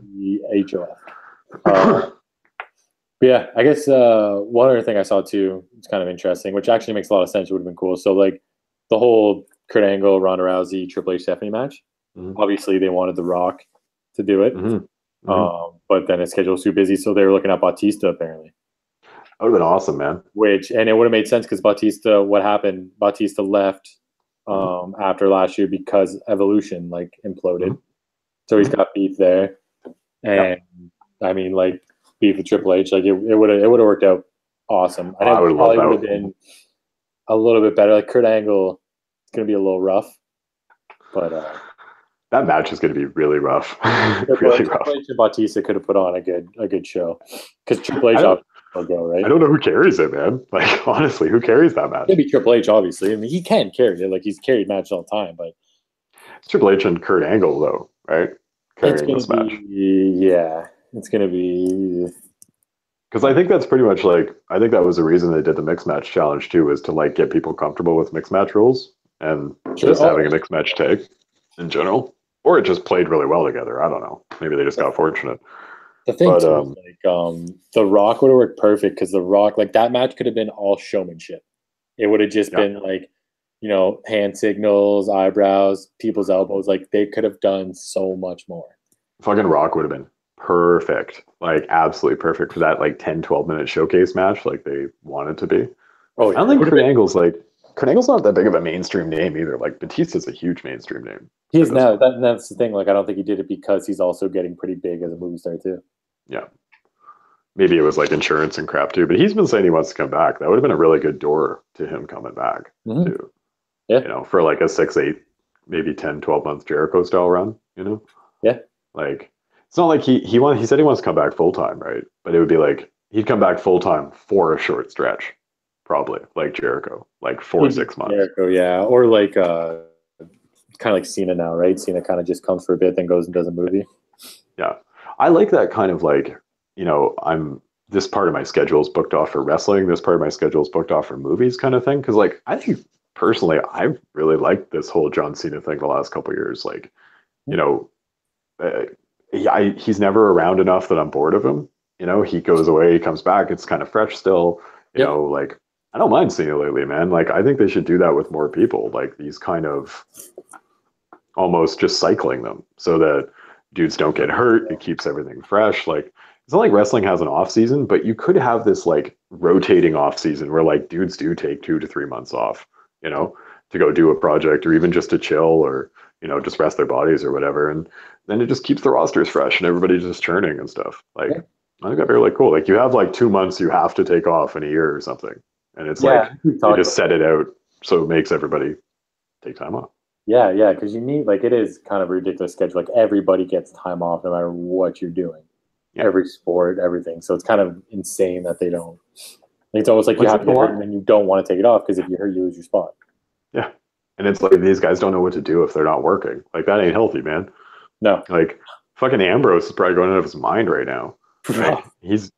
Yeah, I guess one other thing I saw too, it's kind of interesting, which actually makes a lot of sense. It would have been cool. So like the whole Kurt Angle, Ronda Rousey, Triple H, Stephanie match. Obviously, they wanted The Rock to do it, but then his schedule was too busy, so they were looking at Batista apparently. That would have been awesome, man. And it would have made sense because Batista, what happened? Batista left after last year because Evolution like imploded, so he's got beef there, and I mean like beef with Triple H, like it would have worked out awesome. I think it probably would have been a little bit better. Like Kurt Angle, it's gonna be a little rough, but that match is going to be really rough. Really rough. Triple H and Batista could have put on a good show because Triple H will go, right? I don't know who carries it, man. Like honestly, who carries that match? Maybe Triple H, obviously. I mean, he can carry it. Like he's carried matches all the time, but it's Triple H and Kurt Angle, though, right? Carrying this match. Yeah, it's going to be. Because I think that's pretty much like I think that was the reason they did the mixed match challenge too, was to like get people comfortable with mixed match rules and just having a mixed match tag in general. Or it just played really well together. I don't know. Maybe they just got fortunate. The thing too, is The Rock would have worked perfect because The Rock, like that match could have been all showmanship. It would have just been like, you know, hand signals, eyebrows, people's elbows. Like they could have done so much more. Fucking Rock would have been perfect. Like absolutely perfect for that like 10, 12-minute showcase match like they wanted to be. Oh, I don't think Kurt Angle's not that big of a mainstream name either. Like Batista's a huge mainstream name. He is now. That's the thing. Like I don't think he did it because he's also getting pretty big as a movie star too. Yeah. Maybe it was like insurance and crap too, but he's been saying he wants to come back. That would have been a really good door to him coming back too. Yeah. You know, for like a 6, 8, maybe 10, 12-month Jericho style run, you know? Yeah. Like it's not like he said he wants to come back full time, right? But it would be like he'd come back full time for a short stretch. Probably like Jericho, like 4 or 6 months. Jericho, yeah, or like kind of like Cena now, right? Cena kind of just comes for a bit, then goes and does a movie. Yeah, I like that kind of like, you know, I'm this part of my schedule is booked off for wrestling. This part of my schedule is booked off for movies, kind of thing. Because like I think personally, I really liked this whole John Cena thing the last couple of years. Like, you know, uh, he's never around enough that I'm bored of him. You know, he goes away, he comes back, it's kind of fresh still. You Yep. know, like I don't mind Cena lately, man. Like I think they should do that with more people. Like these kind of almost just cycling them so that dudes don't get hurt. It keeps everything fresh. Like it's not like wrestling has an off season, but you could have this like rotating off season where like dudes do take 2 to 3 months off, you know, to go do a project or even just to chill or, you know, just rest their bodies or whatever. And then it just keeps the rosters fresh and everybody's just churning and stuff. Like I think that'd be really cool. Like you have like 2 months you have to take off in a year or something. And it's like they just set it out so it makes everybody take time off. Yeah, yeah, because you need like it is kind of a ridiculous schedule. Like everybody gets time off no matter what you're doing. Yeah. Every sport, everything. So it's kind of insane that they don't. Like, it's almost like you have to get hurt and then you don't want to take it off because if you hurt, you lose your spot. Yeah, and it's like these guys don't know what to do if they're not working. Like that ain't healthy, man. No. Like fucking Ambrose is probably going out of his mind right now. Right? He's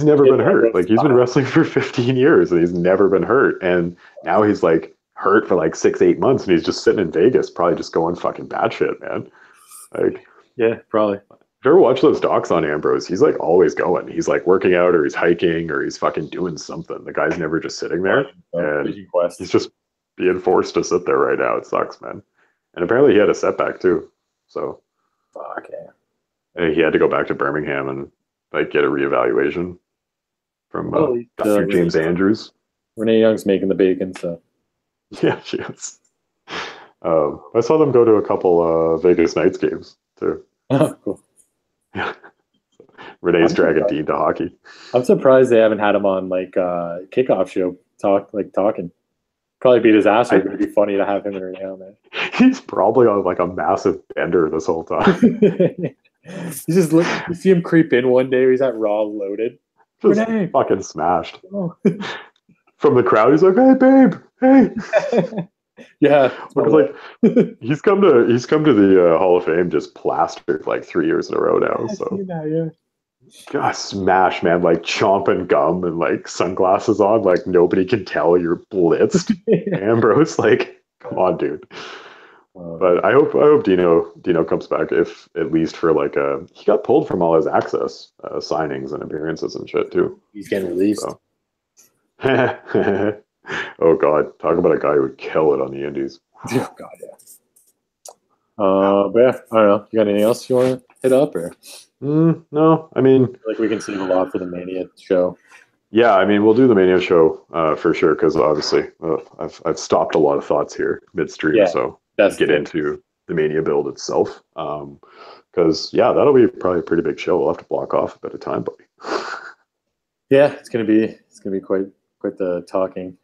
never been hurt. Like he's been wrestling for 15 years and he's never been hurt. And now he's like hurt for like 6-8 months and he's just sitting in Vegas, probably just going fucking batshit, man. Like yeah, probably. If you ever watch those docs on Ambrose, he's like always going. He's like working out or he's hiking or he's fucking doing something. The guy's never just sitting there. And he's just being forced to sit there right now. It sucks, man. And apparently he had a setback too. So fuck yeah. He had to go back to Birmingham and like get a reevaluation from Dr. James Andrews. Renee Young's making the bacon, so yeah, she is. I saw them go to a couple Vegas Knights games too. Oh, cool. Yeah. Renee's dragging Dean to hockey. I'm surprised they haven't had him on like kickoff show talking. Probably beat his ass. It'd be funny to have him in Renee on there. He's probably on like a massive bender this whole time. He's just look. You see him creep in one day where he's at Raw loaded. Just Renee. Fucking smashed. Oh. From the crowd, he's like, "Hey, babe, hey." Yeah, like he's come to the Hall of Fame just plastered like 3 years in a row now. So God, smash, man, like chomping gum and like sunglasses on, like nobody can tell you're blitzed. Ambrose, like, come on, dude. But I hope Dino comes back, if at least for like he got pulled from all his Access signings and appearances and shit too. He's getting released. So. Oh God, talk about a guy who would kill it on the Indies. Oh God, yeah. But yeah, I don't know. You got anything else you want to hit up or? No, I mean, like we can save a lot for the Mania show. Yeah, I mean, we'll do the Mania show for sure because obviously I've stopped a lot of thoughts here midstream, so let's get into the Mania build itself. Because that'll be probably a pretty big show. We'll have to block off a bit of time, buddy. Yeah, it's gonna be quite the talking.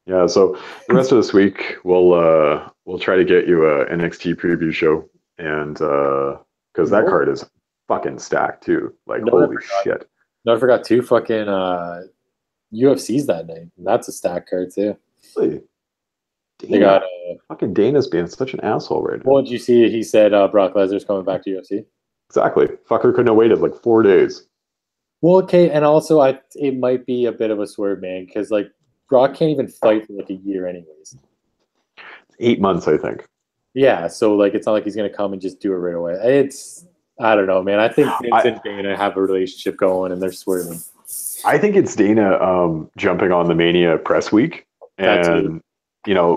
Yeah, so the rest of this week we'll try to get you a NXT preview show, and because that card is fucking stacked too. Like holy shit! No, I forgot too. Fucking UFC's that night. That's a stacked card too. Really? They got fucking Dana's being such an asshole right now. Well, did you see? He said Brock Lesnar's coming back to UFC. Exactly. Fucker couldn't have waited like 4 days. Well, okay, and also it might be a bit of a swerve, man, because like Brock can't even fight for like a year, anyways. 8 months, I think. Yeah, so like it's not like he's gonna come and just do it right away. I don't know, man. I think Vince and Dana have a relationship going, and they're swerving. I think it's Dana jumping on the Mania press week, and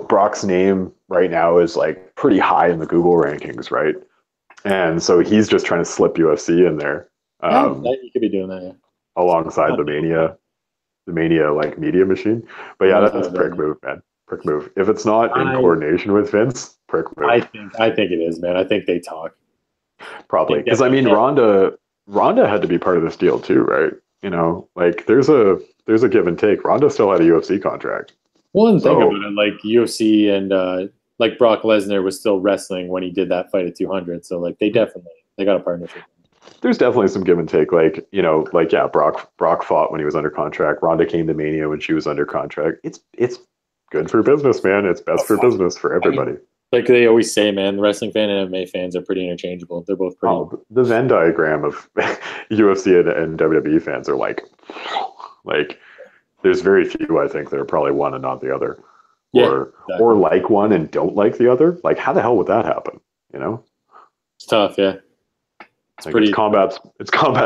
Brock's name right now is like pretty high in the Google rankings, right? And so he's just trying to slip UFC in there. You could be doing that, yeah. Alongside the Mania like media machine. But yeah, that's a prick move, man. Prick move. If it's not in coordination with Vince, prick move. I think it is, man. I think they talk. Probably. Because I mean Ronda had to be part of this deal too, right? Like there's a give and take. Ronda still had a UFC contract. One thing about it, like UFC and like Brock Lesnar was still wrestling when he did that fight at 200. So like they got a partnership. There's definitely some give and take. Like, Brock fought when he was under contract. Ronda came to Mania when she was under contract. It's good for business, man. It's best for business for everybody. Like they always say, man, the wrestling fan and MMA fans are pretty interchangeable. They're both pretty. Oh, the Venn diagram of UFC and WWE fans are like there's very few, I think, that are probably one and not the other, Yeah, or exactly. like one and don't like the other. Like, how the hell would that happen? You know, It's tough. Yeah, it's like it's pretty. combat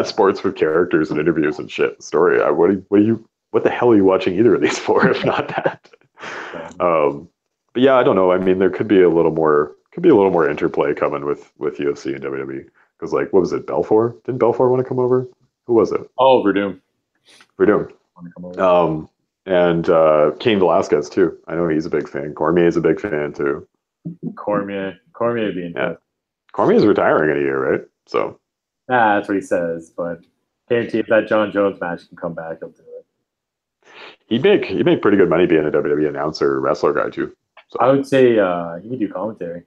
sports with characters and interviews and shit. Story. What the hell are you watching either of these for if not that? But yeah, I don't know. I mean, there could be a little more interplay coming with UFC and WWE because like, what was it? Belfort? Didn't Belfort want to come over? Who was it? Oh, Verdum. Verdun. Want to come over. And Cain Velasquez too. I know he's a big fan. Cormier is a big fan too. Cormier would be Yeah, interesting. Cormier's retiring in a year, right? So That's what he says. But guarantee if that John Jones match can come back, he'll do it. he'd make pretty good money being a WWE announcer, wrestler guy too. So I would say he could do commentary.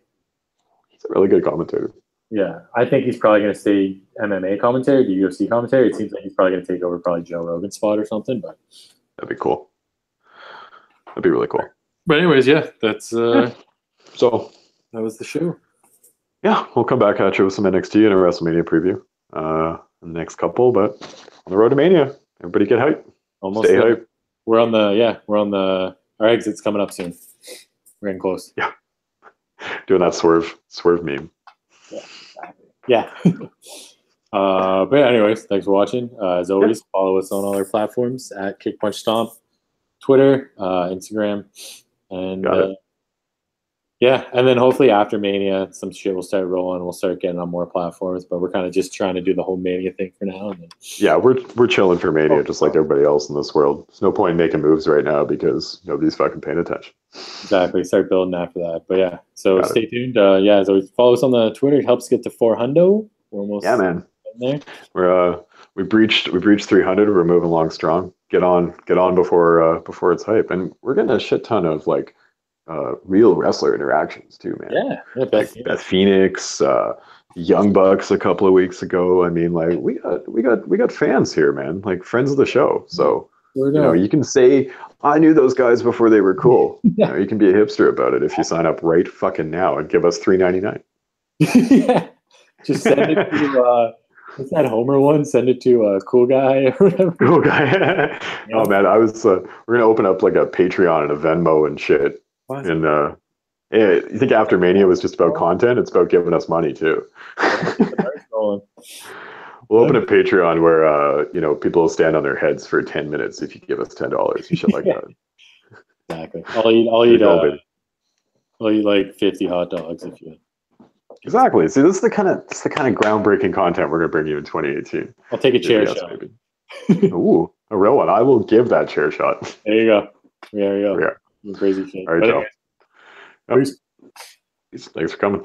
he's a really good commentator. Yeah, I think he's probably going to stay MMA commentary, do UFC commentary. It seems like he's probably going to take over probably Joe Rogan's spot or something. But That'd be cool. That'd be really cool. But anyways, yeah, that's So that was the show. yeah, we'll come back at you with some NXT and a WrestleMania preview. The next couple, but on the road to Mania, everybody get hype. Almost Stay there. hype. We're on the our exit's coming up soon. We're getting close. Yeah, doing that swerve meme. Yeah. But anyways, thanks for watching. As always, follow us on all our platforms at Kick Punch Stomp, Twitter, Instagram, and yeah, and then hopefully after Mania, some shit will start rolling. We'll start getting on more platforms, but we're kind of just trying to do the whole Mania thing for now. And then, yeah, we're chilling for Mania, just like everybody else in this world. There's no point in making moves right now because nobody's fucking paying attention. Exactly, start building after that. But yeah, so stay tuned. Yeah, as always, follow us on the Twitter. It helps get to 400. We're almost man. there. We breached 300. We're moving along strong. Get on before it's hype, and we're getting a shit ton of like real wrestler interactions too, man. Yeah, Beth Phoenix, Young Bucks a couple of weeks ago. I mean, like we got fans here, man. Like friends of the show. So you can say I knew those guys before they were cool. Yeah. You can be a hipster about it if you sign up right fucking now and give us $3.99. Yeah, just send it to what's that Homer one? Send it to a cool guy or whatever. Cool guy. Oh man, I was we're gonna open up like a Patreon and a Venmo and shit. What? And you think after Mania was just about content? It's about giving us money too. We'll open a Patreon where people will stand on their heads for 10 minutes if you give us $10 and shit like that. Exactly. I'll eat like 50 hot dogs if you. Exactly. See, this is the kind of groundbreaking content we're gonna bring you in 2018. I'll take a chair shot. Ooh, a real one. I will give that chair shot. There you go. There you go. Yeah. Crazy shit. All right, Joe. Yep. Thanks for coming.